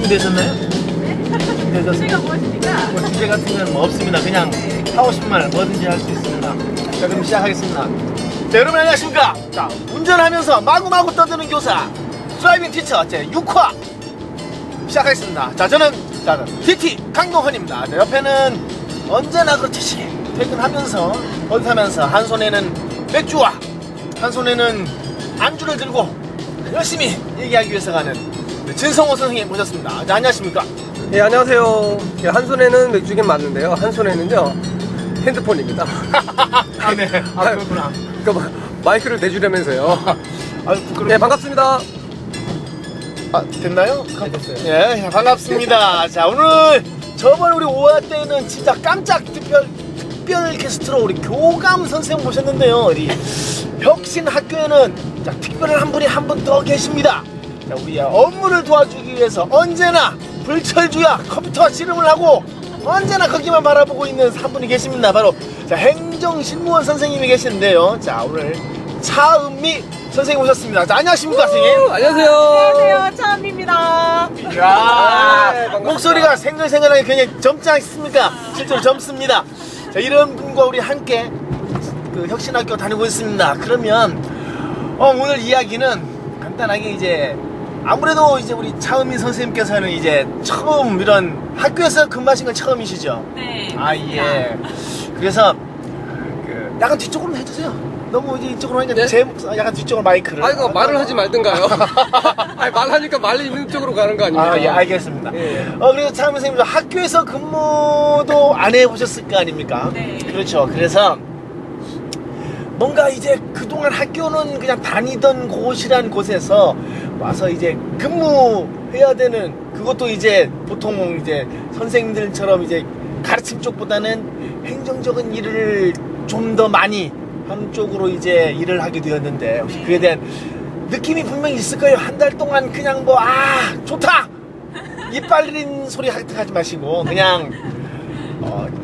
준비되셨나요? 준비되셨어요? 주제가 무엇입니까? 뭐 주제 같은 건 뭐 없습니다. 그냥 하고 싶은 말 뭐든지 할 수 있습니다. 자, 그럼 시작하겠습니다. 자, 여러분 안녕하십니까? 자, 운전하면서 마구마구 떠드는 교사 드라이빙 티처 제 6화 시작하겠습니다. 자, 저는 DT 강동헌입니다. 자, 옆에는 언제나 그렇듯이 퇴근하면서 버릇하면서 한 손에는 맥주와 한 손에는 안주를 들고 열심히 얘기하기 위해서 가는 진성호 선생님 모셨습니다. 자, 안녕하십니까? 예, 안녕하세요. 예, 한 손에는 맥주긴 맞는데요. 한 손에는요, 핸드폰입니다. 아, 네. 아, 그렇구나. 그러니까 마이크를 대주려면서요. 아유, 부끄럽다. 예, 반갑습니다. 아, 됐나요? 네, 됐어요. 예, 반갑습니다. 자, 오늘 저번 우리 5화 때는 진짜 깜짝 특별 게스트로 우리 교감 선생님 모셨는데요. 우리 혁신 학교에는 자, 특별한 한 분 더 계십니다. 자, 우리 업무를 도와주기 위해서 언제나 불철주야 컴퓨터와 씨름을 하고 언제나 거기만 바라보고 있는 한 분이 계십니다. 바로 자, 행정신무원 선생님이 계시는데요. 자, 오늘 차은미 선생님 오셨습니다. 자, 안녕하십니까, 선생님? 안녕하세요. 안녕하세요, 차은미입니다. 이야, 네, 반갑습니다. 목소리가 생글생글하게 굉장히 젊지 않습니까? 실제로 젊습니다. 자, 이런 분과 우리 함께 그 혁신학교 다니고 있습니다. 그러면 오늘 이야기는 간단하게 이제 아무래도 이제 우리 차은미 선생님께서는 이제 처음 이런 학교에서 근무하신 건 처음이시죠? 네. 아, 예. 그래서 그 약간 뒤쪽으로 해주세요. 너무 이제 이쪽으로 하니까 네? 제 약간 뒤쪽으로 마이크를. 아, 이거 말을 하지 말든가요? 아니, 말하니까 말이 있는 쪽으로 가는 거 아닙니까? 아, 예, 알겠습니다. 예. 그래서 참 선생님 학교에서 근무도 안 해보셨을 거 아닙니까? 네. 그렇죠. 그래서 뭔가 이제 그동안 학교는 그냥 다니던 곳이란 곳에서 와서 이제 근무해야 되는 그것도 이제 보통 이제 선생님들처럼 이제 가르침 쪽보다는 행정적인 일을 좀 더 많이 하는 쪽으로 이제 일을 하게 되었는데 혹시 그에 대한 느낌이 분명히 있을 거예요. 한 달 동안 그냥 뭐 좋다 이빨 린 소리 하지 마시고 그냥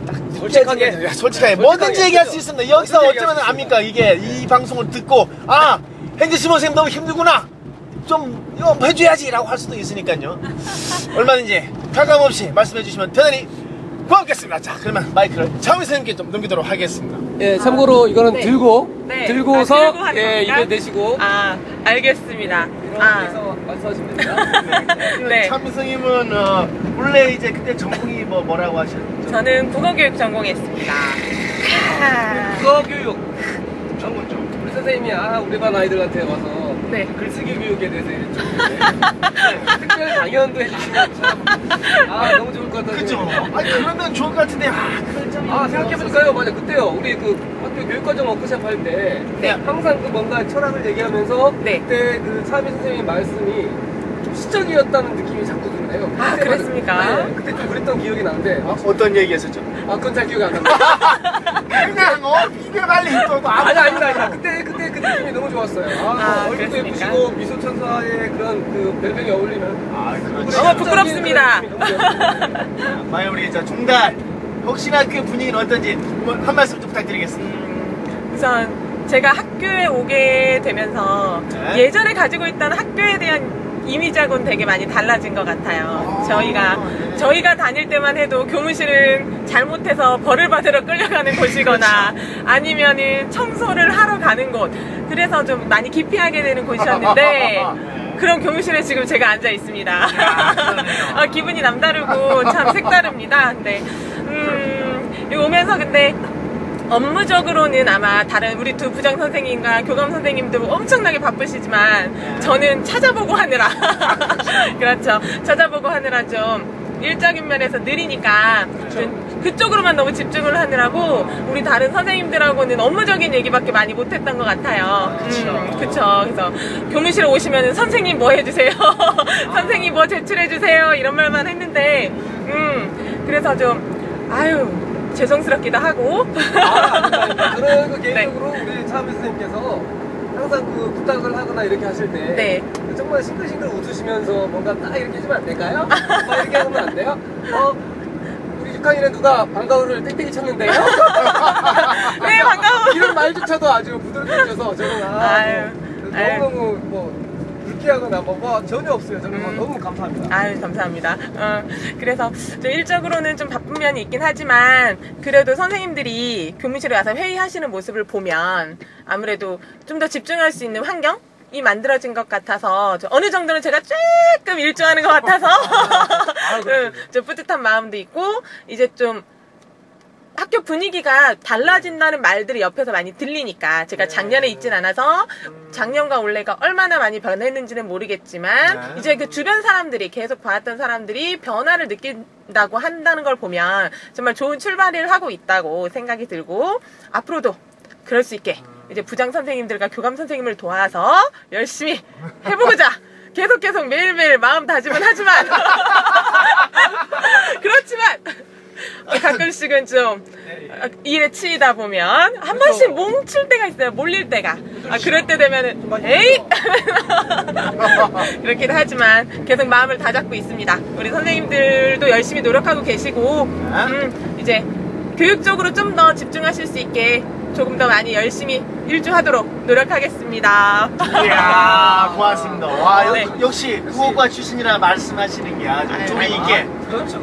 딱 솔직하게 뭐든지 얘기할 수 있습니다. 여기서 어쩌면 압니까? 이게 이 방송을 듣고 행정신무원 선생님 너무 힘들구나 좀 이거 뭐 해줘야지 라고 할 수도 있으니까요. 얼마든지 가감없이 말씀해 주시면 대단히 고맙겠습니다. 자, 그러면 마이크를 차은미 선생님께 좀 넘기도록 하겠습니다. 예, 참고로 이거는 네. 들고, 네. 들고서, 들고 하는 예, 겁니까? 입에 대시고, 알겠습니다. 이렇게 해서 말씀하시면 됩니다. 네. 차은미 선생님은 원래 이제 그때 전공이 뭐라고 하셨죠? 저는 국어교육 전공했습니다. 국어교육. 전공 좀. 우리 선생님이, 우리 반 아이들한테 와서, 네. 글쓰기 교육에 대해서 특별 강연도 해주시고 참 너무 좋을 것 같아요. 그죠? 그러면 좋을 것 같은데 그럴 점이 생각해볼까요? 맞아, 그때요 우리 그 학교 교육과정 워크숍 할 때 네. 항상 그 뭔가 철학을 얘기하면서 네. 그때 그 차은미 선생님 말씀이 좀 시적이었다는 느낌이 자꾸 드네요. 그때마다. 그랬습니까? 네, 그때 좀 그랬던 기억이 나는데 어떤 얘기 했었죠? 그건 잘 기억이 안 납니다. 그냥 입에 발리 있어도 아니다. 그때 그 느낌이 너무 좋았어요. 얼굴도 그랬습니까? 예쁘시고 미소 천사의 그런 그 별명이 어울리는. 그렇죠. 너무 부끄럽습니다. 만약 우리 종달 혁신학교 분위기는 어떤지 한 말씀 좀 부탁드리겠습니다. 우선 제가 학교에 오게 되면서 네. 예전에 가지고 있던 학교에 대한 이미지하고는 되게 많이 달라진 것 같아요. 저희가 다닐 때만 해도 교무실은 잘못해서 벌을 받으러 끌려가는 곳이거나 아니면은 청소를 하러 가는 곳, 그래서 좀 많이 기피하게 되는 곳이었는데 그런 교무실에 지금 제가 앉아 있습니다. 기분이 남다르고 참 색다릅니다. 근데 여기 오면서 근데 업무적으로는 아마 다른 우리 두 부장 선생님과 교감 선생님도 엄청나게 바쁘시지만 저는 찾아보고 하느라 그렇죠. 찾아보고 하느라 좀 일적인 면에서 느리니까 그쪽으로만 너무 집중을 하느라고 우리 다른 선생님들하고는 업무적인 얘기밖에 많이 못했던 것 같아요. 그쵸. 그래서 교무실에 오시면 선생님 뭐 해주세요. 선생님 뭐 제출해주세요. 이런 말만 했는데 그래서 좀 죄송스럽기도 하고. 아닙니다. 저는 그 개인적으로 네. 우리 차은미 선생님께서 항상 그 부탁을 하거나 이렇게 하실 때 네. 정말 싱글싱글 웃으시면서 뭔가 딱 이렇게 해주면 안 될까요? 막 이렇게 하면 안 돼요? 우리 6학년에 누가 방과후를 땡땡이 쳤는데요? 네, 반가워. 이런 말조차도 아주 부드럽게 해줘서 저는 너무너무 느끼하거나 뭐 전혀 없어요. 저는 뭐 너무 감사합니다. 아유, 감사합니다. 그래서 좀 일적으로는 좀 바쁜 면이 있긴 하지만 그래도 선생님들이 교무실에 와서 회의하시는 모습을 보면 아무래도 좀 더 집중할 수 있는 환경이 만들어진 것 같아서 어느 정도는 제가 조금 일조하는 것 같아서 좀 뿌듯한 마음도 있고 이제 좀 학교 분위기가 달라진다는 말들이 옆에서 많이 들리니까 제가 작년에 있진 않아서 작년과 올해가 얼마나 많이 변했는지는 모르겠지만 이제 그 주변 사람들이 계속 봐왔던 사람들이 변화를 느낀다고 한다는 걸 보면 정말 좋은 출발을 하고 있다고 생각이 들고 앞으로도 그럴 수 있게 이제 부장 선생님들과 교감 선생님을 도와서 열심히 해보고자 계속 매일매일 마음 다짐은 하지만 그렇지만 가끔씩은 좀 일에 치이다 보면 한 번씩 뭉칠 때가 있어요. 몰릴 때가. 그럴 때 되면은 에이! 그렇긴 하지만 계속 마음을 다잡고 있습니다. 우리 선생님들도 열심히 노력하고 계시고 이제 교육적으로 좀 더 집중하실 수 있게 조금 더 많이 열심히 일주하도록 노력하겠습니다. 이야, 고맙습니다. 와, 네. 역시 국어과 출신이라 말씀하시는 게 아주 조리 있게. 그렇죠.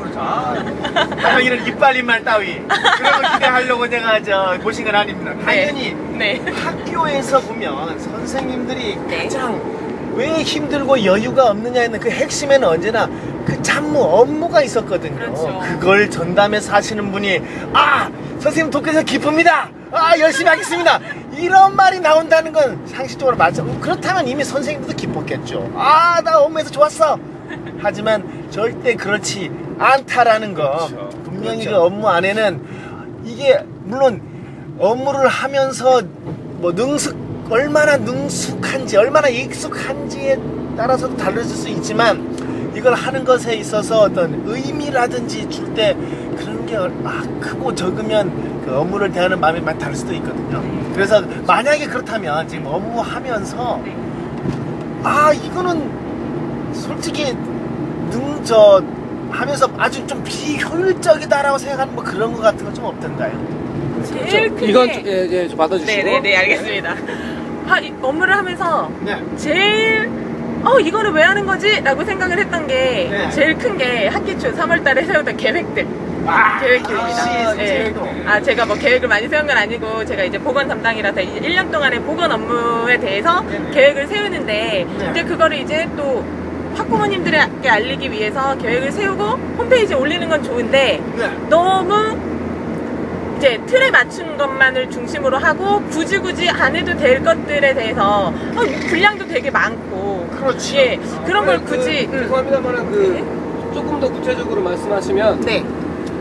하여 이런 이빨 따위 그런 거 기대하려고 내가 모신 건 아닙니다. 당연히 네. 학교에서 보면 선생님들이 네. 가장 왜 힘들고 여유가 없느냐에는 그 핵심에는 언제나 그 잡무 업무가 있었거든요. 그렇죠. 그걸 전담해서 하시는 분이 선생님 돕기서 기쁩니다. 열심히 하겠습니다. 이런 말이 나온다는 건 상식적으로 맞죠. 그렇다면 이미 선생님들도 기뻤겠죠. 나 업무에서 좋았어. 하지만 절대 그렇지 않다라는 거. 그렇죠. 분명히 그렇죠. 그 업무 안에는 이게 물론 업무를 하면서 뭐 얼마나 능숙한지 얼마나 익숙한지에 따라서도 달라질 수 있지만 이걸 하는 것에 있어서 어떤 의미라든지 줄 때 그런 게 크고 적으면 그 업무를 대하는 마음이 많이 다를 수도 있거든요. 그래서 만약에 그렇다면 지금 업무하면서 이거는 솔직히 하면서 아주 좀 비효율적이다라고 생각하는 뭐 그런 거 같은 거 좀 없던가요? 제일 크게 이건 좀 받아주시고. 네, 알겠습니다. 이 업무를 하면서 네. 제일 이거는 왜 하는 거지? 라고 생각을 했던 게 네. 제일 큰 게 학기 초 3월달에 세웠던 계획들입니다. 네. 제가 뭐 계획을 많이 세운 건 아니고 제가 이제 보건 담당이라서 이제 1년 동안의 보건 업무에 대해서 계획을 세우는데 이제 그거를 이제 또 학부모님들에게 알리기 위해서 계획을 세우고 홈페이지에 올리는 건 좋은데 너무 이제 틀에 맞춘 것만을 중심으로 하고 굳이 안 해도 될 것들에 대해서 분량도 되게 많고 그렇죠. 예, 그런 걸 굳이 죄송합니다만은 조금 더 구체적으로 말씀하시면 네.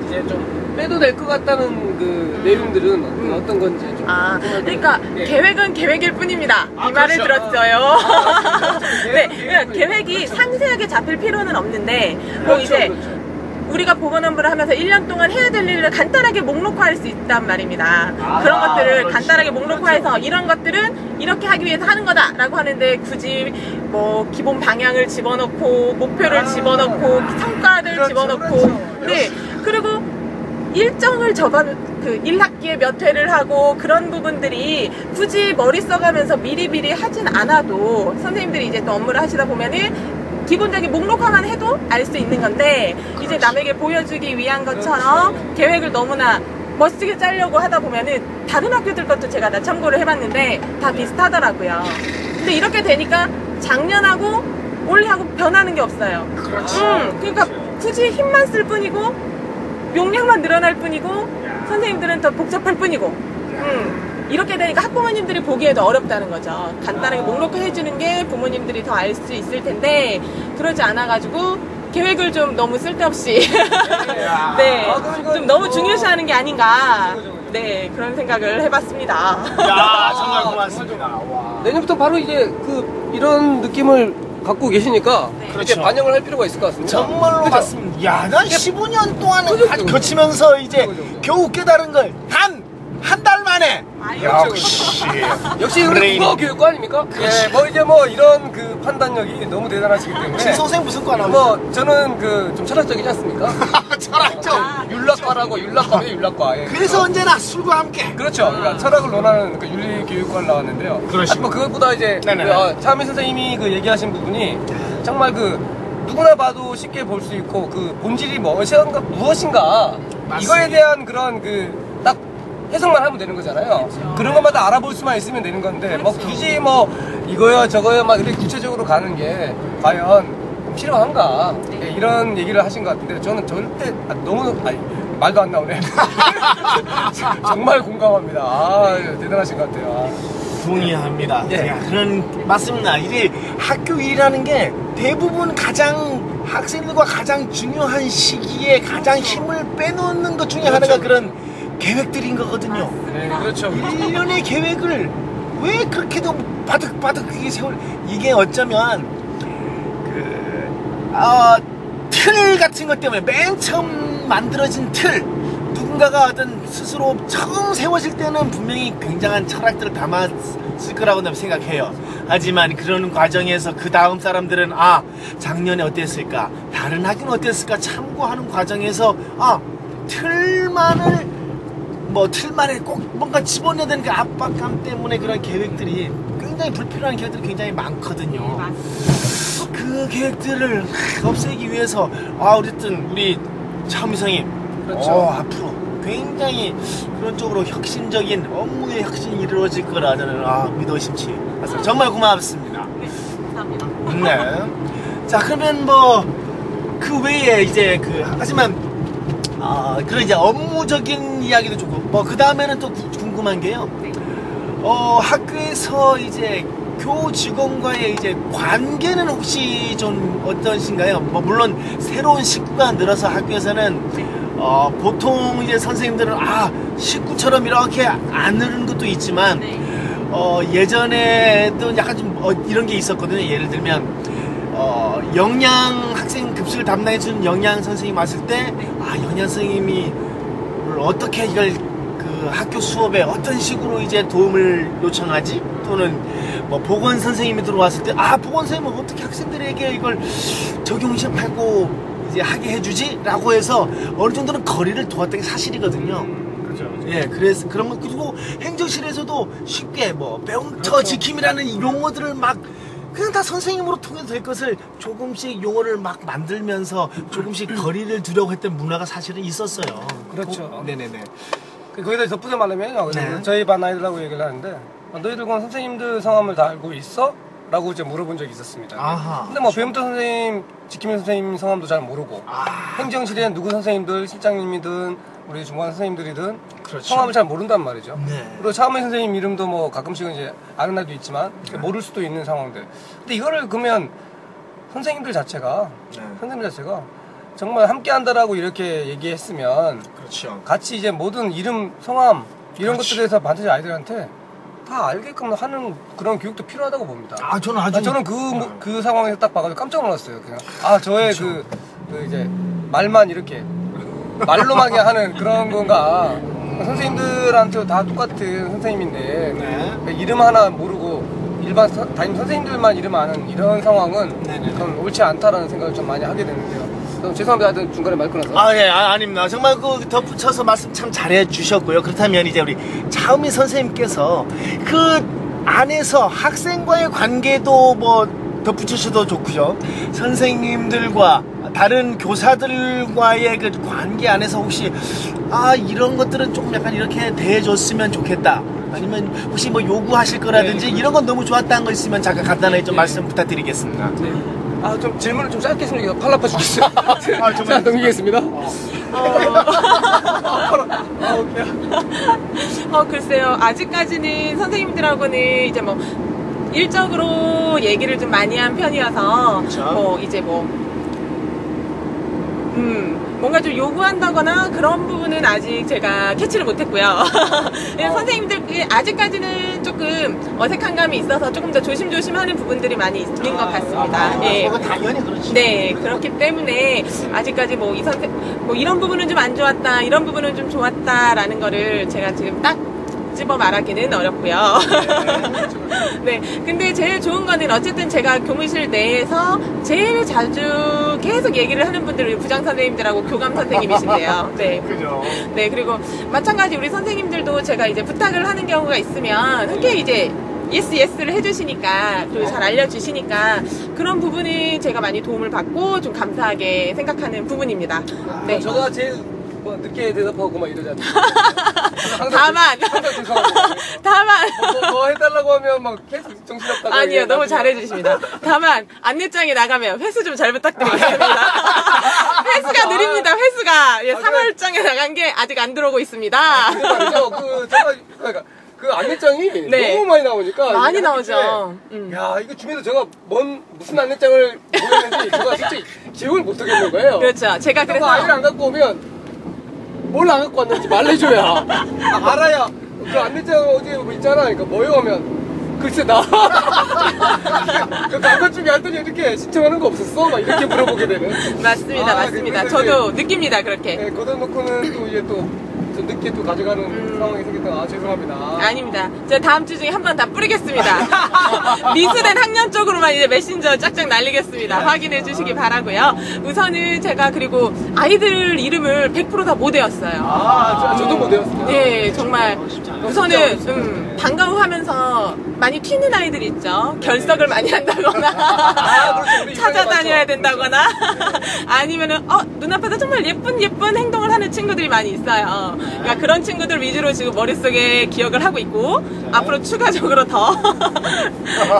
이제 좀 빼도 될 것 같다는 그 내용들은 어떤 건지 좀 그러니까 예. 계획은 계획일 뿐입니다. 이 말을 그렇죠. 들었어요. 네, 계획은 그러니까 계획이 상세하게 잡힐 필요는 없는데 뭐 그렇죠, 이제 그렇죠. 우리가 보건 업무를 하면서 1년 동안 해야 될 일을 간단하게 목록화할 수 있단 말입니다. 그런 것들을 그렇지. 간단하게 목록화해서 이런 것들은 이렇게 하기 위해서 하는 거다라고 하는데 굳이 뭐 기본 방향을 집어넣고 목표를 집어넣고 성과를 그렇죠, 집어넣고 그렇죠. 네, 그리고 일정을 그 1학기에 몇 회를 하고 그런 부분들이 굳이 머리 써가면서 미리미리 하진 않아도 선생님들이 이제 또 업무를 하시다 보면은 기본적인 목록화만 해도 알 수 있는 건데 이제 남에게 보여주기 위한 것처럼 계획을 너무나 멋지게 짜려고 하다 보면은 다른 학교들 것도 제가 다 참고를 해봤는데 다 비슷하더라고요. 근데 이렇게 되니까 작년하고 올해하고 변하는 게 없어요. 그러니까 굳이 힘만 쓸 뿐이고 용량만 늘어날 뿐이고 선생님들은 더 복잡할 뿐이고 이렇게 되니까 학부모님들이 보기에도 어렵다는 거죠. 간단하게 목록화 해주는 게 부모님들이 더 알 수 있을 텐데 그러지 않아가지고 계획을 좀 너무 쓸데없이 네, 좀 너무 중요시하는 게 아닌가 네, 그런 생각을 해봤습니다. 야, 정말 고맙습니다. 와. 내년부터 바로 이제 이런 느낌을 갖고 계시니까 네. 이제 그렇죠. 반영을 할 필요가 있을 것 같습니다. 정말로 그죠? 맞습니다. 난 15년 동안 그죠, 아주 그죠. 거치면서 이제 그죠, 그죠. 겨우 깨달은 걸 단 한 달 만에. 아유, 역시. 역시 우리 브레인. 국어 교육과 아닙니까? 예, 뭐 이제 뭐 이런 그 판단력이 너무 대단하시기 때문에. 신선생 무슨 과 나오세요? 뭐 저는 그 좀 철학적이지 않습니까? 철학적. 율락과라고 율락과예요, 율락과. 예. 그래서 언제나 술과 함께. 그렇죠. 그러니까 철학을 논하는 그 윤리교육과를 나왔는데요. 그러시군요. 뭐 그것보다 이제 네네네. 차은미 선생님이 그 얘기하신 부분이 정말 그 누구나 봐도 쉽게 볼 수 있고 그 본질이 무엇인가 맞습니다. 이거에 대한 그런 그 딱 해석만 하면 되는 거잖아요. 그렇죠. 그런 것마다 알아볼 수만 있으면 되는 건데 뭐 굳이 뭐 이거야 저거야 막 이렇게 구체적으로 가는 게 과연 필요한가 예, 이런 얘기를 하신 것 같은데 저는 절대 너무 말도 안 나오네. 정말 공감합니다. 대단하신 것 같아요. 동의합니다. 예. 야, 그런 맞습니다. 이게 학교 일이라는 게 대부분 가장 학생들과 가장 중요한 시기에 가장 힘을 빼놓는 것 중에 하나가 그런 계획들인 거거든요. 네, 그렇죠. 1년의 계획을 왜 그렇게도 바득바득 그게 이게 어쩌면 틀 같은 것 때문에 맨 처음 만들어진 틀 누군가가 어떤 스스로 처음 세워질 때는 분명히 굉장한 철학들을 담았을 거라고 생각해요. 하지만 그런 과정에서 그 다음 사람들은 작년에 어땠을까, 다른 학교는 어땠을까 참고하는 과정에서 틀만에 꼭 뭔가 집어넣어야 되는 그 압박감 때문에 그런 계획들이 굉장히 불필요한 계획들이 굉장히 많거든요. 그 계획들을 없애기 위해서 어쨌든 우리 차은미 선생님 그렇죠. 앞으로 굉장히 그런 쪽으로 혁신적인 업무의 혁신이 이루어질 거라 저는 믿어 심치 정말 고맙습니다. 네, 감사합니다. 네. 자 그러면 뭐 그 외에 이제 하지만 그런 이제 업무적인 이야기도 좋고 뭐 그 다음에는 또 궁금한 게요. 네. 학교에서 이제 교 직원과의 이제 관계는 혹시 좀 어떠신가요? 뭐 물론 새로운 식구가 늘어서 학교에서는 보통 이제 선생님들은 식구처럼 이렇게 안 느는 것도 있지만 네. 예전에도 약간 좀 이런 게 있었거든요. 예를 들면 영양 학생 급식을 담당해주는 영양 선생님 왔을 때 영양 선생님이 어떻게 이걸 그 학교 수업에 어떤 식으로 이제 도움을 요청하지? 또는 뭐 보건 선생님이 들어왔을 때 보건 선생님은 어떻게 학생들에게 이걸 적용시하고 이제 하게 해주지? 라고 해서 어느 정도는 거리를 두었던 게 사실이거든요. 그렇죠. 예, 그래서 그런 거 그리고 행정실에서도 쉽게 뭐 배움터 지킴이라는 용어들을 막 그냥 다 선생님으로 통해서 될 것을 조금씩 용어를 막 만들면서 조금씩 거리를 두려고 했던 문화가 사실은 있었어요. 그렇죠. 네네네. 거기다 덧붙여 말하면요. 네. 저희 반 아이들하고 얘기를 하는데 너희들 그럼 선생님들 성함을 다 알고 있어? 라고 이제 물어본 적이 있었습니다. 아하. 근데 뭐 배움터 선생님, 지킴이 선생님 성함도 잘 모르고 행정실에 누구 선생님들, 실장님이든 우리 중간 선생님들이든 그렇죠. 성함을 잘 모른단 말이죠. 네. 그리고 차은미 선생님 이름도 뭐 가끔씩은 이제 아는 날도 있지만 모를 수도 있는 상황들. 근데 이거를 그러면 선생님들 자체가 정말 함께 한다라고 이렇게 얘기했으면 그렇죠. 같이 이제 모든 이름, 성함 이런 그렇지. 것들에 대해서 반드시 아이들한테 다 알게끔 하는 그런 교육도 필요하다고 봅니다. 저는 아주 저는 그 상황에서 딱 봐가지고 깜짝 놀랐어요. 그냥 저의 그 이제 말만 이렇게 말로만 하는 그런 건가? 선생님들한테 다 똑같은 선생님인데 네. 이름 하나 모르고 일반 담임 선생님들만 이름 아는 이런 상황은 네네. 그건 옳지 않다라는 생각을 좀 많이 하게 되는데요. 죄송합니다. 하여튼 중간에 말 끊어서. 예, 아닙니다. 정말 덧붙여서 말씀 참 잘해 주셨고요. 그렇다면 이제 우리 차은미 선생님께서 그 안에서 학생과의 관계도 뭐 덧붙이셔도 좋고요. 선생님들과 다른 교사들과의 그 관계 안에서 혹시 이런 것들은 조금 약간 이렇게 대해줬으면 좋겠다. 아니면 혹시 뭐 요구하실 거라든지 이런 건 너무 좋았다는 거 있으면 잠깐 간단하게 좀 말씀 부탁드리겠습니다. 좀 질문을 좀 짧게 했으면 이거 팔 아파 죽겠어요. 정말 넘기겠습니다. 글쎄요. 아직까지는 선생님들하고는 이제 뭐 일적으로 얘기를 좀 많이 한 편이어서 그쵸? 뭐 이제 뭔가 좀 요구한다거나 그런 부분은 아직 제가 캐치를 못했고요. 선생님들이 아직까지는 조금 어색한 감이 있어서 조금 더 조심조심하는 부분들이 많이 있는 것 같습니다. 예. 그거 당연히 그렇지. 네, 그렇기 때문에 아직까지 뭐 이 선생, 뭐 이런 부분은 좀 안 좋았다, 이런 부분은 좀 좋았다라는 거를 제가 지금 딱 집어 말하기는 어렵고요. 네, 근데 제일 좋은 거는 어쨌든 제가 교무실 내에서 제일 자주 계속 얘기를 하는 분들이 부장 선생님들하고 교감 선생님이신데요. 네. 그죠. 네, 그리고 마찬가지 우리 선생님들도 제가 이제 부탁을 하는 경우가 있으면 흔쾌히 이제 예스를 해주시니까, 그리고 잘 알려주시니까 그런 부분이 제가 많이 도움을 받고 좀 감사하게 생각하는 부분입니다. 네. 저가 제일 뭐 늦게 대답하고 막 이러잖아요. 다만 다만 뭐 해달라고 하면 막 계속 정신없다가 아니요, 너무 잘해주십니다. 다만 안내장에 나가면 회수 좀 잘 부탁드리겠습니다. 회수가 느립니다. 회수가 3월장에 나간 게 아직 안 들어오고 있습니다. 그게 말이죠. 그러니까 그 안내장이 네. 너무 많이 나오니까 많이 이게 나오죠. 야, 이거 주면서 제가 무슨 안내장을 보냈는지 제가 진짜 기억을 못 하겠는 거예요. 그렇죠. 제가 그래서 그래서 아이를 안 갖고 오면 뭘 안 갖고 왔는지 말해줘야 알아야 그 안내장 어디에 뭐 있잖아. 그러니까 뭐요 하면 글쎄 나 그 감사증이 왔더니 이렇게 신청하는 거 없었어? 막 이렇게 물어보게 되는. 맞습니다. 맞습니다. 저도 느낍니다. 그렇게. 네, 걷어놓고는 또 이제 또 늦게 또 가져가는 상황이 생겼다가 죄송합니다. 아닙니다. 제가 다음 주 중에 한 번 다 뿌리겠습니다. 미수된 학년 쪽으로만 이제 메신저 짝짝 날리겠습니다. 확인해 주시기 바라고요. 우선은 제가 그리고 아이들 이름을 100% 다 못 외웠어요. 저도 못 외웠어요. 네, 정말 우선은 반가워하면서 많이 튀는 아이들 있죠. 결석을 많이 한다거나 그렇죠. 찾아다녀야 된다거나 아니면은 눈앞에서 정말 예쁜 행동을 하는 친구들이 많이 있어요. 그러니까 그런 친구들 위주로 지금 머릿속에 기억을 하고 있고 앞으로 추가적으로 더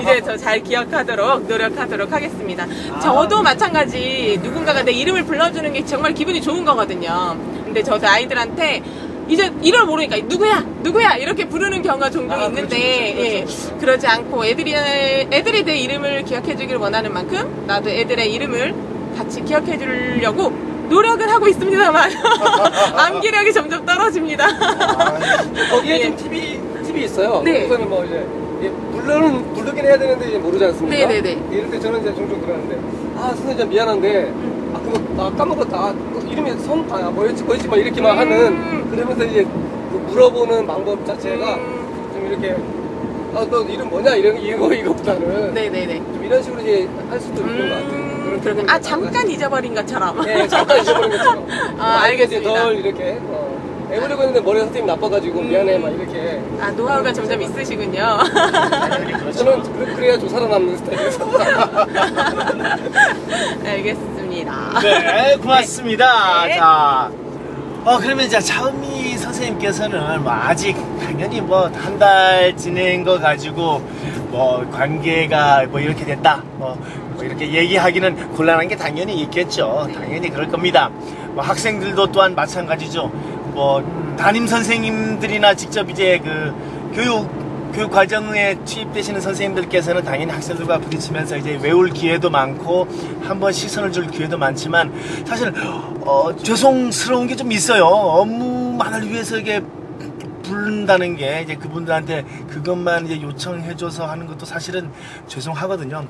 이제 저 잘 기억하도록 노력하도록 하겠습니다. 저도 마찬가지 누군가가 내 이름을 불러주는 게 정말 기분이 좋은 거거든요. 근데 저도 아이들한테 이제 이름을 모르니까 누구야 이렇게 부르는 경우가 종종 있는데 그렇죠. 예, 그러지 않고 애들이 내 이름을 기억해 주기를 원하는 만큼 나도 애들의 이름을 같이 기억해 주려고 노력을 하고 있습니다만 암기력이 점점 떨어집니다. 거기에 예. 좀 팁이 있어요. 네. 우선은 뭐 이제 부르긴 해야 되는데 이제 모르지 않습니까? 네네네. 이럴 때 저는 이제 종종 그러는데 선생님 미안한데 그거 까먹었다. 이름이 뭐였지 막 이렇게만 하는 그러면서 이제 물어보는 방법 자체가 좀 이렇게 너 이름 뭐냐 이거보다는 네네네. 좀 이런 식으로 이제 할 수도 있는 것 같아요. 그런 그렇군요. 잠깐 잊어버린 것처럼. 네, 잠깐 잊어버린 것처럼. 알겠습니다. 덜 이렇게 애보려고 했는데 머리가 선생님 나빠가지고 미안해 막 이렇게. 노하우가 점점 있으시군요. 저는 그래야 좀 살아남는 스타일이라서. 알겠습니다. 네, 고맙습니다. 네. 자, 그러면 이제 차은미 선생님께서는 뭐 아직 당연히 뭐 한 달 지낸 거 가지고 뭐 관계가 뭐 이렇게 됐다, 뭐 이렇게 얘기하기는 곤란한 게 당연히 있겠죠. 당연히 그럴 겁니다. 뭐 학생들도 또한 마찬가지죠. 뭐 담임 선생님들이나 직접 이제 그 교육 과정에 투입되시는 선생님들께서는 당연히 학생들과 부딪히면서 이제 외울 기회도 많고 한번 시선을 줄 기회도 많지만 사실 죄송스러운 게 좀 있어요. 업무만을 위해서 이게 부른다는 게 이제 그분들한테 그것만 이제 요청해줘서 하는 것도 사실은 죄송하거든요.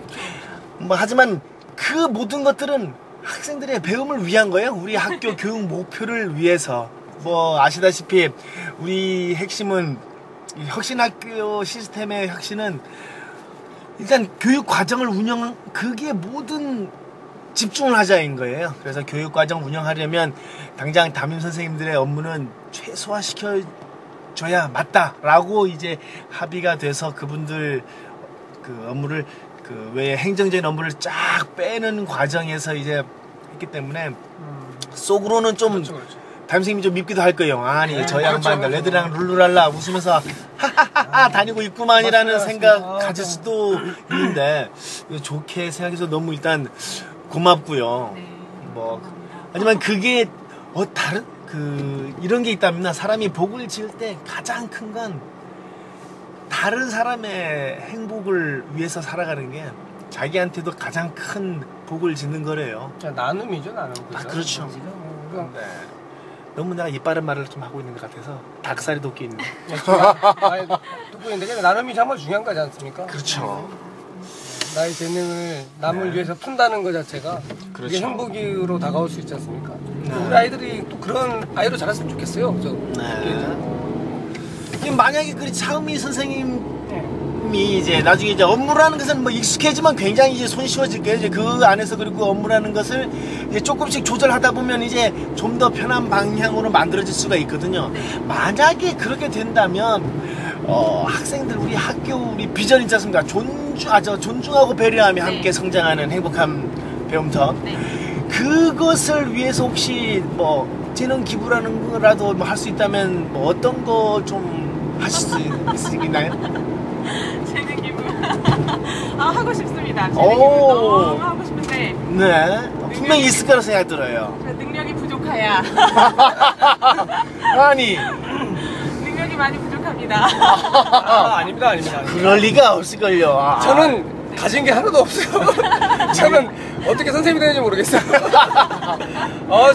뭐 하지만 그 모든 것들은 학생들의 배움을 위한 거예요. 우리 학교 교육 목표를 위해서. 뭐 아시다시피 우리 핵심은 혁신학교 시스템의 혁신은 일단 교육 과정을 그게 모든 집중을 하자인 거예요. 그래서 교육 과정 운영하려면 당장 담임 선생님들의 업무는 최소화시켜줘야 맞다라고 이제 합의가 돼서 그분들 그 업무를 그 외에 행정적인 업무를 쫙 빼는 과정에서 이제 했기 때문에 속으로는 좀 그렇죠. 담임선생님이 좀 밉기도 할 거예요. 아니 저 그렇죠. 양반들 애들이랑 룰루랄라 웃으면서 하하하하 다니고 있구만이라는 맞습니다. 생각 가질 수도 있는데 좋게 생각해서 너무 일단 고맙고요. 뭐 하지만 그게 다른 이런 게 있답니다. 사람이 복을 지을 때 가장 큰 건 다른 사람의 행복을 위해서 살아가는 게 자기한테도 가장 큰 복을 짓는 거래요. 나눔이죠, 나눔. 그렇죠. 네. 너무 내가 이빠른 말을 좀 하고 있는 것 같아서 닭살이 돋게 있네. 아니, 듣고 있는데 나름이 정말 중요한 거지 않습니까? 그렇죠. 나의 재능을 남을 위해서 푼다는 것 자체가 그렇죠. 이게 행복으로 다가올 수 있지 않습니까? 네. 우리 아이들이 또 그런 아이로 자랐으면 좋겠어요. 저. 네. 만약에 그 차은미 선생님이 이제 나중에 이제 업무라는 것은 뭐 익숙해지면 굉장히 이제 손쉬워질 거예요. 이제 그 안에서 그리고 업무라는 것을 이제 조금씩 조절하다 보면 이제 좀 더 편한 방향으로 만들어질 수가 있거든요. 만약에 그렇게 된다면 학생들 우리 학교 우리 비전 있지 않습니까? 존중하고 배려하며 함께 성장하는 행복한 배움터. 그것을 위해서 혹시 뭐 재능 기부라는 거라도 뭐 할 수 있다면 뭐 어떤 거 좀 하실 수 있으시나요? 재능 기부. 하고 싶습니다. 재능 기부 너무 하고 싶은데. 네. 분명히 있을 거라 생각 들어요. 능력이 부족하야. 아니. 능력이 많이 부족합니다. 아닙니다. 그럴 리가 없을걸요. 저는 가진 게 하나도 없어요. 저는 어떻게 선생님이 되는지 모르겠어요.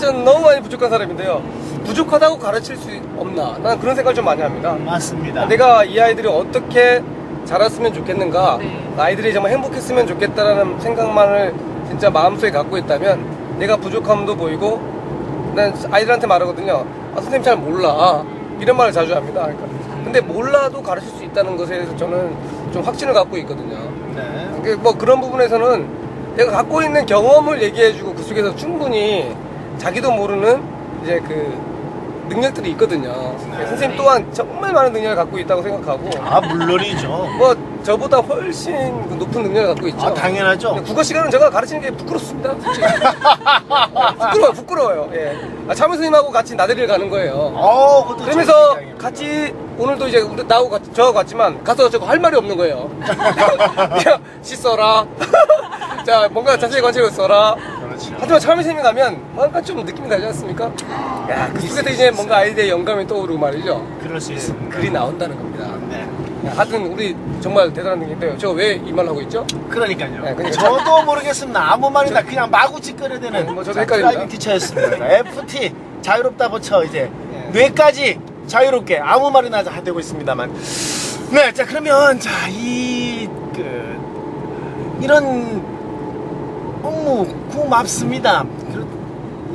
저는 너무 많이 부족한 사람인데요. 부족하다고 가르칠 수 없나? 난 그런 생각을 좀 많이 합니다. 맞습니다. 내가 이 아이들이 어떻게 자랐으면 좋겠는가? 네. 아이들이 정말 행복했으면 좋겠다라는 생각만을 진짜 마음속에 갖고 있다면 내가 부족함도 보이고 난 아이들한테 말하거든요. 선생님 잘 몰라. 이런 말을 자주 합니다. 그러니까. 근데 몰라도 가르칠 수 있다는 것에 대해서 저는 좀 확신을 갖고 있거든요. 네. 뭐 그런 부분에서는 내가 갖고 있는 경험을 얘기해주고 그 속에서 충분히 자기도 모르는 이제 그 능력들이 있거든요. 네. 선생님 또한 정말 많은 능력을 갖고 있다고 생각하고 물론이죠. 뭐 저보다 훨씬 높은 능력을 갖고 있죠. 당연하죠. 국어 시간은 제가 가르치는 게 부끄럽습니다. 솔직히. 부끄러워요. 예. 차문 선생님하고 같이 나들이를 가는 거예요. 그러면서 같이 오늘도 이제 나하고 저하고 갔지만 가서 저거 할 말이 없는 거예요. 그냥 씻어라. 자, 뭔가 자세히 관찰을 써라. 그렇죠. 하지만 차문 선생님이 가면 뭔가 좀 느낌이 다르지 않습니까? 야, 그 속에서 이제 뭔가 아이들의 영감이 떠오르고 말이죠. 그럴 수 있습니다. 글이 나온다는 겁니다. 네. 하여튼 우리 정말 대단한 분인데요. 저 왜 이 말 하고 있죠? 그러니까요. 네, 그러니까. 저도 모르겠습니다. 아무 말이나 그냥 마구 찌꺼려대는 뭐 저도 헷갈립니다. 드라이빙 티처였습니다. FT 자유롭다 붙여 이제 네. 뇌까지 자유롭게 아무 말이나 하되고 있습니다만. 네, 자 그러면 자 이런 업무 고맙습니다.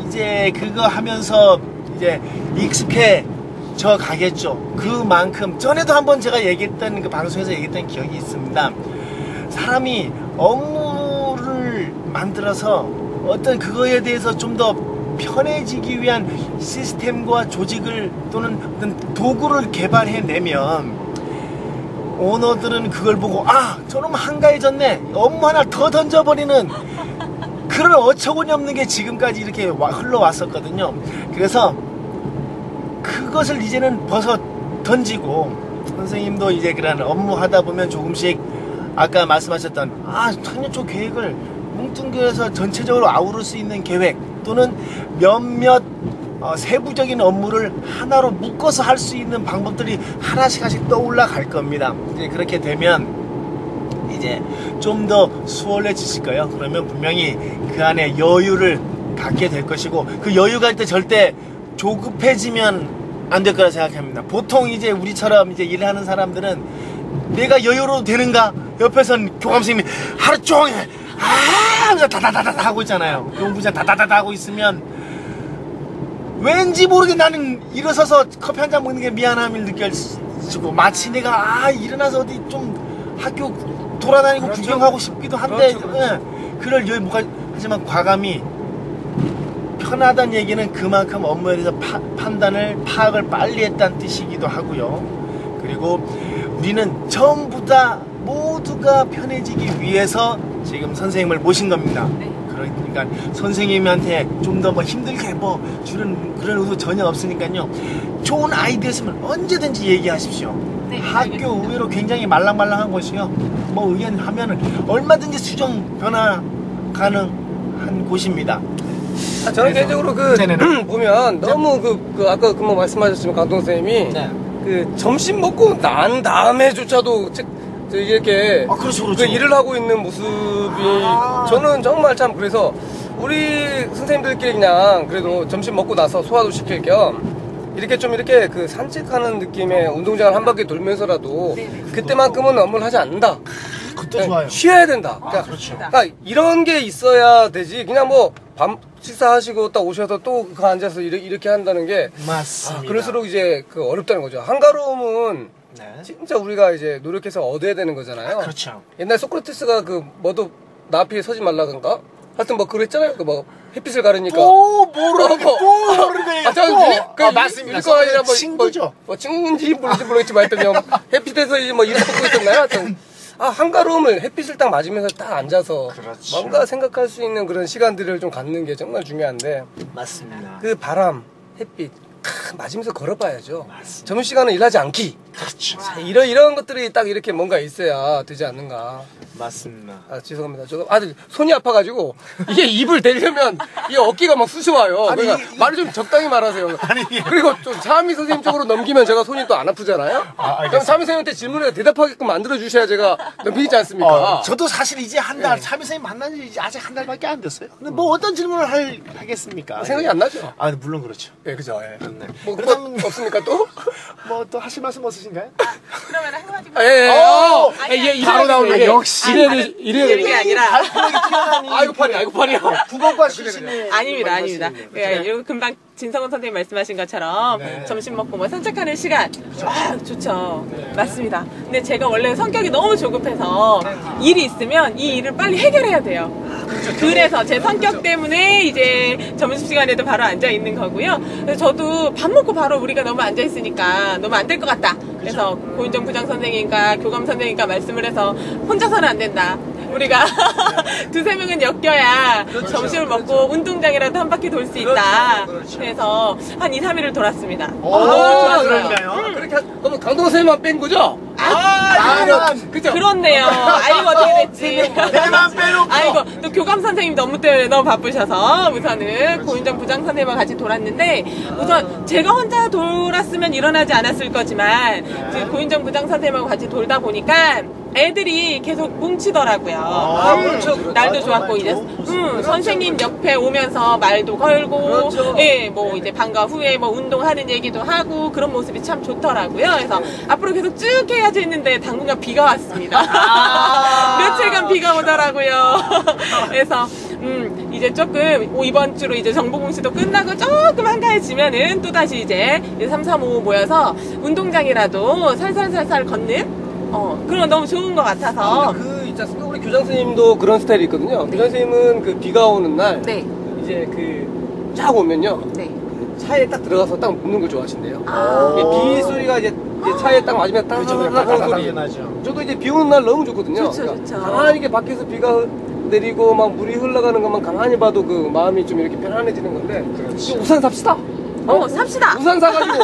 이제 그거 하면서 이제 익숙해져 가겠죠. 그만큼 전에도 한번 제가 얘기했던 그 방송에서 얘기했던 기억이 있습니다. 사람이 업무를 만들어서 어떤 그거에 대해서 좀 더 편해지기 위한 시스템과 조직을 또는 어떤 도구를 개발해내면 오너들은 그걸 보고 저놈 한가해졌네 업무 하나 더 던져버리는 그런 어처구니 없는 게 지금까지 이렇게 흘러왔었거든요. 그래서 그것을 이제는 벗어 던지고 선생님도 이제 그런 업무 하다 보면 조금씩 아까 말씀하셨던 학년초 계획을 뭉뚱그려서 전체적으로 아우를 수 있는 계획 또는 몇몇 세부적인 업무를 하나로 묶어서 할 수 있는 방법들이 하나씩 떠올라 갈 겁니다. 이제 그렇게 되면 이제 좀 더 수월해지실 거예요. 그러면 분명히 그 안에 여유를 갖게 될 것이고 그 여유가 때 절대 조급해지면 안 될 거라 생각합니다. 보통 이제 우리처럼 이제 일을 하는 사람들은 내가 여유로워도 되는가? 옆에선 교감 선생님이 하루 종일 다다다다 하고 있잖아요. 용부장 다다다다 하고 있으면 왠지 모르게 나는 일어서서 커피 한 잔 먹는 게 미안함을 느껴지고 마치 내가 일어나서 어디 좀 학교 돌아다니고 그렇죠. 구경하고 싶기도 한데 그렇죠. 그럴 여유 못 하지만 과감히 편하다는 얘기는 그만큼 업무에 대해서 파악을 빨리 했다는 뜻이기도 하고요. 그리고 우리는 전부 다 모두가 편해지기 위해서 지금 선생님을 모신 겁니다. 그러니까 선생님한테 좀 더 힘들게 주는 그런 의도 전혀 없으니까요. 좋은 아이디어 있으면 언제든지 얘기하십시오. 네, 학교 알겠습니다. 의외로 굉장히 말랑말랑한 곳이요. 뭐 의견하면은 얼마든지 수정 변화 가능한 곳입니다. 저는 개인적으로 보면 너무 아까 뭐 말씀하셨지만 강동 선생님이 그 점심 먹고 난 다음에조차도 이렇게 그렇죠. 그 일을 하고 있는 모습이 저는 정말 참 그래서 우리 선생님들끼리 그냥 그래도 점심 먹고 나서 소화도 시킬 겸 이렇게 좀 이렇게 그 산책하는 느낌의 운동장을 한 바퀴 돌면서라도 그때만큼은 업무를 하지 않는다. 그것도 좋아요. 쉬어야 된다. 그러니까, 그렇죠. 그러니까 이런 게 있어야 되지. 그냥 뭐 밤 식사하시고 딱 오셔서 또 그 앉아서 이렇게 한다는 게 맞습니다. 그럴수록 이제 그 어렵다는 거죠. 한가로움은 네. 진짜 우리가 이제 노력해서 얻어야 되는 거잖아요. 그렇죠. 옛날 소크라테스가 그 뭐도 나 앞에 서지 말라던가 하여튼 뭐 그랬잖아요. 그 뭐 햇빛을 가르니까 또 모르는 맞습니다. 이거 아니라 뭐 친구죠. 뭐 친구인지 모르지 모르겠지만 하여튼 햇빛에서 뭐 이름 뽑고 있었나요? 하여튼 한가로움을 햇빛을 딱 맞으면서 딱 앉아서 그렇죠. 뭔가 생각할 수 있는 그런 시간들을 좀 갖는 게 정말 중요한데 맞습니다. 그 바람, 햇빛 맞으면서 걸어봐야죠. 맞습니다. 점심시간은 일하지 않기. 그렇죠. 자, 이런 것들이 딱 이렇게 뭔가 있어야 되지 않는가. 맞습니다. 아, 죄송합니다. 저도 아직 손이 아파가지고 이게 입을 대려면 이 어깨가 막 쑤셔와요. 아니, 그러니까 말을 좀 적당히 말하세요. 아니, 그리고 좀 차은미 선생님 쪽으로 넘기면 제가 손이 또 안 아프잖아요. 그럼 차은미 선생님한테 질문에 대답하게끔 만들어 주셔야 제가 넘기지 않습니까? 저도 사실 이제 한 달, 차비 선생님 만난 지 이제 아직 한 달밖에 안 됐어요. 근데 뭐 어떤 질문을 하겠습니까? 생각이 안 나죠? 아, 물론 그렇죠. 예, 그죠. 예. 네. 뭐, 그렇다면 없습니까 또? 뭐 또 하실 말씀 없으신가요? 그러면 한마디 예. 바로 나오네. 역시. 이게 아니라 발표력이 튀어나니. 아이고 팔이요. 국어과 출신의 아닙니다. 말씀이네요. 예, 금방 진성원 선생님 말씀하신 것처럼 점심 먹고 뭐 산책하는 시간 좋죠. 맞습니다. 근데 제가 원래 성격이 너무 조급해서 일이 있으면 이 일을 빨리 해결해야 돼요. 그래서 제 성격 때문에 이제 점심시간에도 바로 앉아 있는 거고요. 그래서 저도 밥 먹고 바로 우리가 너무 앉아 있으니까 너무 안 될 것 같다. 그래서 고윤정 부장 선생님과 교감 선생님과 말씀을 해서 혼자서는 안 된다. 우리가 두세 명은 엮여야 점심을 먹고 운동장이라도 한 바퀴 돌 수 있다. 그래서 한 2, 3일을 돌았습니다. 너무 좋았어요. 그런가요? 그렇게 그럼 강동 선생님만 뺀 거죠? 나는 그죠? 그렇네요. 아이고 어떻게 됐지? 내만 빼놓고. 아이고 또 교감 선생님 너무 바쁘셔서 우선은 고윤정 부장 선생님과 같이 돌았는데 우선 제가 혼자 돌았으면 일어나지 않았을 거지만 이제 고윤정 부장 선생님하고 같이 돌다 보니까 애들이 계속 뭉치더라고요. 그렇죠. 날도 좋았고 이제 선생님 옆에 오면서 말도 걸고 그렇죠. 예, 뭐 이제 방과 후에 뭐 운동하는 얘기도 하고 그런 모습이 참 좋더라고요. 그래서 앞으로 계속 쭉 해야지 했는데 당분간 비가 왔습니다. 며칠간 비가 오더라고요. 그래서 이제 조금 이번 주로 이제 정보공시도 끝나고 조금 한가해지면은 또 다시 이제 3, 4, 5 모여서 운동장이라도 살살살살 걷는 그런 거 너무 좋은 것 같아서. 그 있지 않습니까? 우리 교장 선생님도 그런 스타일이 있거든요. 교장 선생님은 그 비가 오는 날 네. 이제 그 쫙 오면요. 네. 차에 딱 들어가서 딱 눕는 걸 좋아하신대요. 아. 비 소리가 이제 차에 딱 맞으면 딱 그렇죠. 하는 소리. 나죠. 저도 이제 비 오는 날 너무 좋거든요. 좋죠, 좋죠. 가만히 이렇게 밖에서 비가 내리고 막 물이 흘러가는 것만 가만히 봐도 그 마음이 좀 이렇게 편안해지는 건데 그렇죠. 우산 삽시다. 삽시다. 우산 사가지고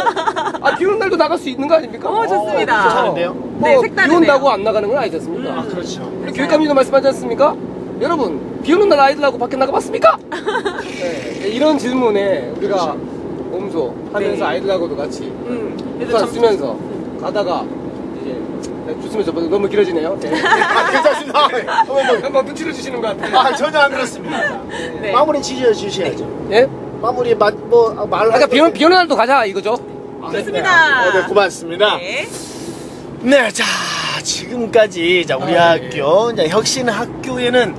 비 오는 날도 나갈 수 있는 거 아닙니까? 좋습니다. 괜찮은데요? 네, 비 색다르네요. 온다고 안 나가는 건 아니지 않습니까? 그렇죠. 우리 교육감님도 말씀하지 않습니까? 여러분 비 오는 날 아이들하고 밖에 나가봤습니까? 네, 이런 질문에 우리가 몸소 하면서 네. 아이들하고도 같이 그래서 우산 쓰면서 가다가 이제 좋습니다. 너무 길어지네요. 네. 괜찮습니다. 한번 눈치를 주시는 것 같아요. 전혀 안 그렇습니다. 네. 마무리 지어주셔야죠. 예? 마무리 말을 아까 비 오는 날도 가자 이거죠? 좋습니다. 네, 고맙습니다. 네. 네, 자, 지금까지, 자, 우리 학교, 이제 혁신학교에는,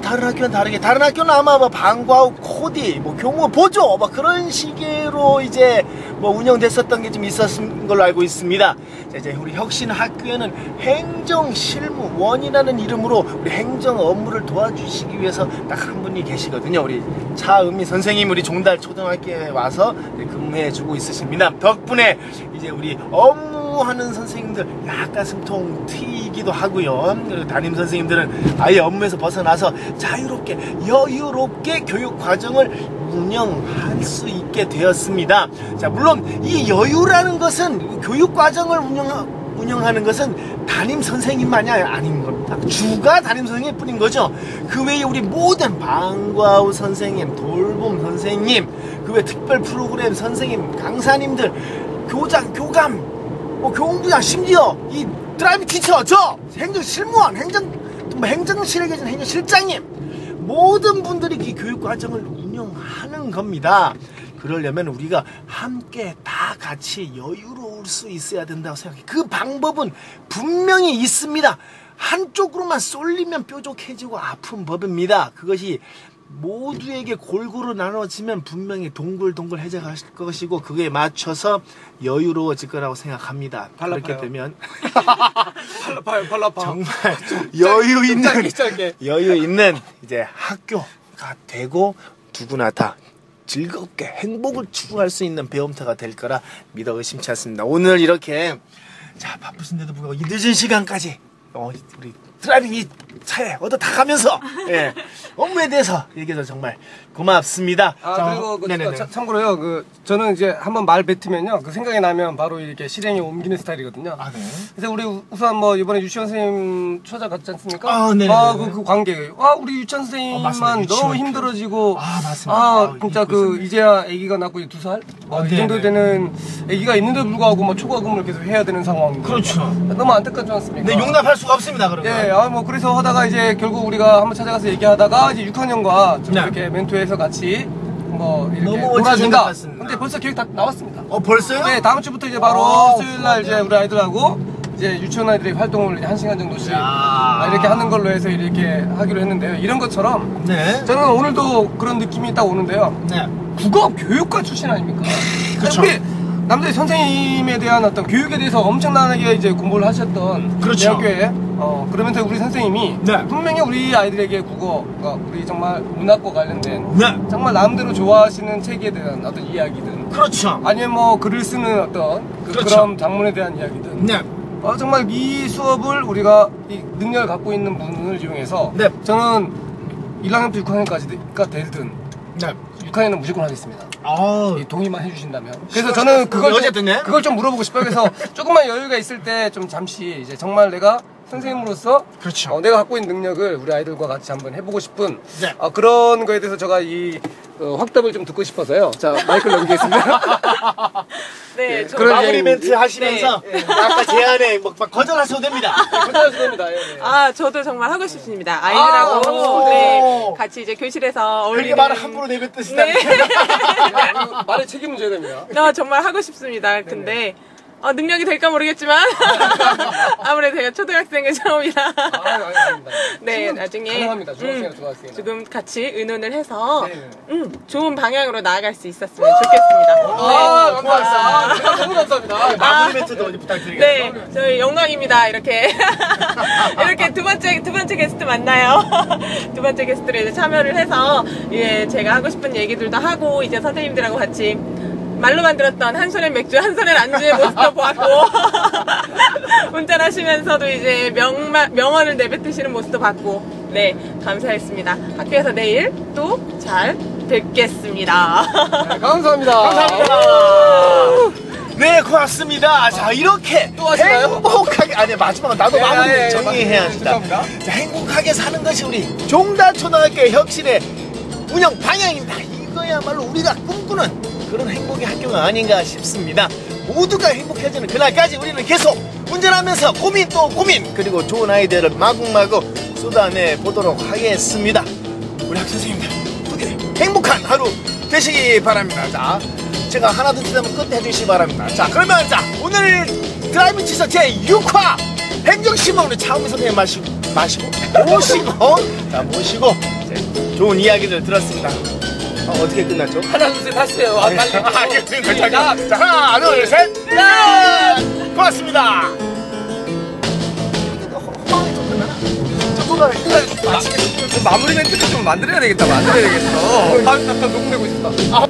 다른 학교는 다르게, 다른 학교는 아마 뭐 방과후, 코디, 뭐 교무, 보조, 뭐 그런 식으로 이제 뭐 운영됐었던 게 좀 있었던 걸로 알고 있습니다. 자, 이제 우리 혁신학교에는 행정실무원이라는 이름으로 우리 행정 업무를 도와주시기 위해서 딱 한 분이 계시거든요. 우리 차은미 선생님, 우리 종달 초등학교에 와서 근무해주고 있으십니다. 덕분에 이제 우리 업무하는 선생님들 약간 숨통 트이기도 하고요. 그리고 담임 선생님들은 아예 업무에서 벗어나서 자유롭게 여유롭게 교육 과정을 운영할 수 있게 되었습니다. 자, 물론 이 여유라는 것은 교육 과정을 운영하는 것은 담임 선생님만이 아닌 겁니다. 주가 담임 선생님 뿐인 거죠. 그 외에 우리 모든 방과후 선생님, 돌봄 선생님, 그 외 특별 프로그램 선생님, 강사님들, 교장, 교감, 뭐 교훈부장, 심지어 이 드라이브 티처, 저 행정실무원, 행정실에 계신 행정실장님, 모든 분들이 이 교육 과정을 운영하는 겁니다. 그러려면 우리가 함께 다 같이 여유로울 수 있어야 된다고 생각해. 그 방법은 분명히 있습니다. 한쪽으로만 쏠리면 뾰족해지고 아픈 법입니다. 그것이 모두에게 골고루 나눠지면 분명히 동글동글해질 것이고 그거에 맞춰서 여유로워질 거라고 생각합니다. 그렇게 되면 발라파. 정말 여유 있는 짧게. 여유 있는 이제 학교가 되고 누구나 다 즐겁게 행복을 추구할 수 있는 배움터가 될 거라 믿어 의심치 않습니다. 오늘 이렇게 자 바쁘신데도 불구하고 이 늦은 시간까지 우리 드라이빙 이 차에 얻어 다 가면서 예, 업무에 대해서 얘기해서 정말 고맙습니다. 그리고 참고로요, 저는 이제 한번 말 뱉으면요, 그 생각이 나면 바로 이렇게 실행에 옮기는 스타일이거든요. 네. 그래서 우리 우선 뭐 이번에 유치원 선생님 초대갔지 않습니까? 네. 그 관계. 우리 유치원 선생님만 맞습니다. 너무 힘들어지고. 맞습니다. 진짜 이제야 아기가 낳고 2살? 이 정도 되는 아기가 있는데 불구하고 뭐 초과금을 계속 해야 되는 상황. 그렇죠. 너무 안타깝지 않습니까? 네, 용납할 수가 없습니다. 그러면. 예, 그래서 하다가 이제 결국 우리가 한번 찾아가서 얘기하다가 이제 6학년과 좀 이렇게 멘토해서 같이 뭐 이렇게 너무 놀아준다. 같습니다. 근데 벌써 계획 다 나왔습니다. 벌써요? 네, 다음 주부터 이제 바로 수요일 날 이제 우리 아이들하고 이제 유치원 아이들의 활동을 이제 1시간 정도씩 이렇게 하는 걸로 해서 이렇게 하기로 했는데요. 이런 것처럼 네. 저는 오늘도 그런 느낌이 딱 오는데요. 네. 국어 교육과 출신 아닙니까? 그쵸. 우리 남자의 선생님에 대한 어떤 교육에 대해서 엄청나게 이제 공부를 하셨던 그렇죠. 대학교에 그러면서 우리 선생님이 네. 분명히 우리 아이들에게 국어가 우리 정말 문학과 관련된 네. 정말 마음대로 좋아하시는 책에 대한 어떤 이야기든 그렇죠. 아니면 뭐 글을 쓰는 어떤 그렇죠. 그런 작문에 대한 이야기든 네. 정말 이 수업을 우리가 이 능력을 갖고 있는 분을 이용해서 네. 저는 1학년부터 6학년까지가 되든 네. 6학년은 무조건 하겠습니다. 이 동의만 해주신다면. 그래서 시끄러- 저는 어쨌든 그걸 좀 물어보고 싶어요. 그래서 조금만 여유가 있을 때 좀 잠시 이제 정말 내가 선생님으로서 그렇죠. 내가 갖고 있는 능력을 우리 아이들과 같이 한번 해보고 싶은 네. 그런 거에 대해서 제가 이 확답을 좀 듣고 싶어서요. 자, 마이크를 넘기겠습니다. 네, 저 그런 마무리 얘기- 멘트 하시면서 아까 제안에 막 거절하셔도 됩니다. 괜찮으실 겁니다. 예, 예. 저도 정말 하고 싶습니다. 아이들하고 네. 같이 이제 교실에서 그렇게 어울리는 말을 함부로 내뱉으시다. 네. 말에 책임을 져야 됩니다. 정말 하고 싶습니다. 근데 능력이 될까 모르겠지만 아무래도 제가 초등학생은 처음이라 아닙니다. 네, 나중에 가능합니다. 중학생이나 중학생이나. 지금 같이 의논을 해서 네. 좋은 방향으로 나아갈 수 있었으면 좋겠습니다. 감사합니다. 제가 너무 감사합니다. 마무리 멘트도 부탁드리겠습니다. 네, 저희 영광입니다. 이렇게 이렇게 두 번째 게스트 만나요. 두 번째 게스트로 이제 참여를 해서 제가 하고 싶은 얘기들도 하고 이제 선생님들하고 같이 말로만 들었던 한 손에 맥주 한 손에 안주의 모습도 보았고 운전하시면서도 이제 명언을 내뱉으시는 모습도 봤고 네, 감사했습니다. 학교에서 내일 또 잘 뵙겠습니다. 네, 감사합니다. 감사합니다. 네, 고맙습니다. 자, 이렇게 또 하시나요? 행복하게, 아니, 마지막은 나도 마무리 정리해야 한다. 죄송합니다. 자, 행복하게 사는 것이 우리 종단초등학교 혁신의 운영 방향입니다. 이거야말로 우리가 꿈꾸는 그런 행복의 학교가 아닌가 싶습니다. 모두가 행복해지는 그날까지 우리는 계속 운전하면서 고민 또 고민, 그리고 좋은 아이디어를 마구마구 쏟아내 보도록 하겠습니다. 우리 학생님들 부디 행복한 하루 되시기 바랍니다. 자, 제가 하나 둘 셋 하면 끝 해주시기 바랍니다. 자, 그러면 오늘 드라이빙 치서 제6화 행정신문 우리 차은미 선생님 모시고 좋은 이야기를 들었습니다. 어떻게 끝났죠? 하나, 둘, 셋 하세요. 빨리. 자, 하나, 둘, 셋! 짠! 고맙습니다! 마무리 멘트를 좀 만들어야 되겠다. 녹음되고 있었다.